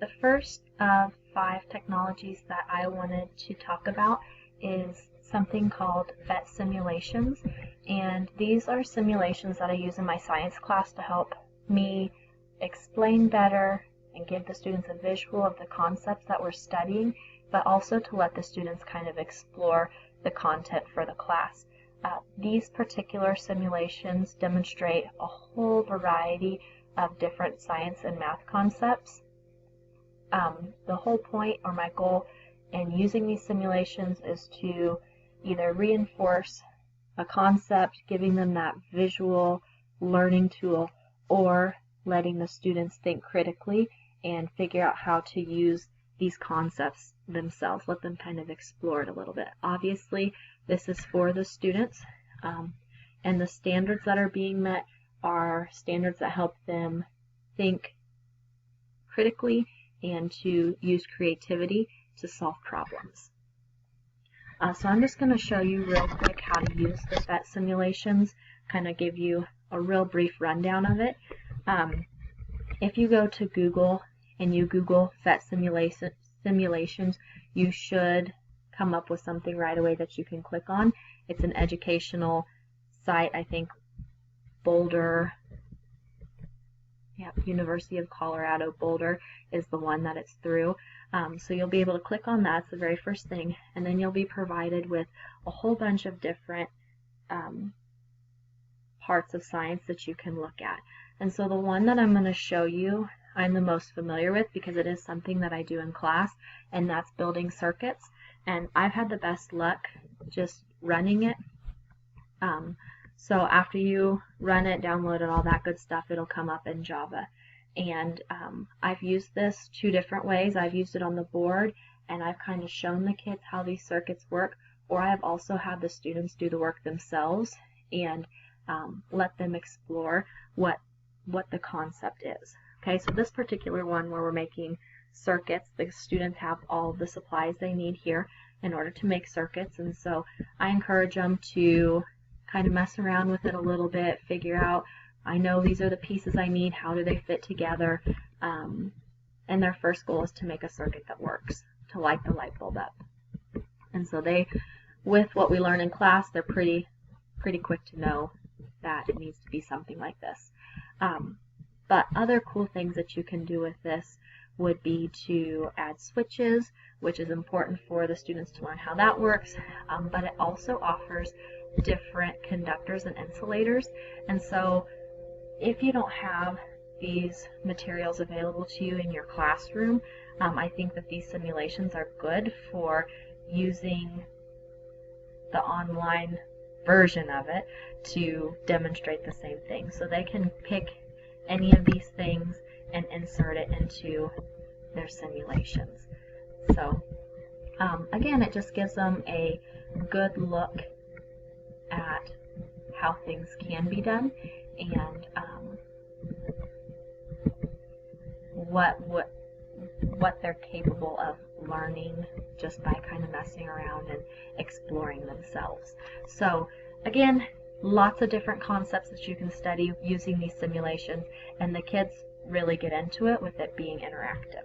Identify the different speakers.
Speaker 1: The first of 5 technologies that I wanted to talk about is something called Phet Simulations, and these are simulations that I use in my science class to help me explain better and give the students a visual of the concepts that we're studying, but also to let the students kind of explore the content for the class. These particular simulations demonstrate a whole variety of different science and math concepts. The whole point, or my goal in using these simulations, is to either reinforce a concept, giving them that visual learning tool, or letting the students think critically and figure out how to use these concepts themselves, let them kind of explore it a little bit. Obviously, this is for the students, and the standards that are being met are standards that help them think critically and to use creativity to solve problems. So I'm just going to show you real quick how to use the Phet Simulations, kind of give you a real brief rundown of it. If you go to Google and you Google Phet Simulations, you should come up with something right away that you can click on. It's an educational site, I think Boulder, University of Colorado Boulder is the one that it's through. So you'll be able to click on that. It's the very first thing, and then you'll be provided with a whole bunch of different parts of science that you can look at. And so the one that I'm going to show you, I'm the most familiar with because it is something that I do in class, and that's building circuits. And I've had the best luck just running it. So after you run it, download it, all that good stuff, it'll come up in Java. And I've used this 2 different ways. I've used it on the board, and I've kind of shown the kids how these circuits work, or I've also had the students do the work themselves and let them explore what the concept is. Okay, so this particular one where we're making circuits, the students have all of the supplies they need here in order to make circuits, and so I encourage them to kind of mess around with it a little bit, figure out, I know these are the pieces I need, how do they fit together, and their first goal is to make a circuit that works, to light the light bulb up. And so they, with what we learn in class, they're pretty quick to know that it needs to be something like this. But other cool things that you can do with this would be to add switches, which is important for the students to learn how that works, but it also offers different conductors and insulators. And so if you don't have these materials available to you in your classroom, I think that these simulations are good for using the online version of it to demonstrate the same thing. So they can pick any of these things and insert it into their simulations. So again, it just gives them a good look at how things can be done and what they're capable of learning just by kind of messing around and exploring themselves. So again, lots of different concepts that you can study using these simulations, and the kids really get into it with it being interactive.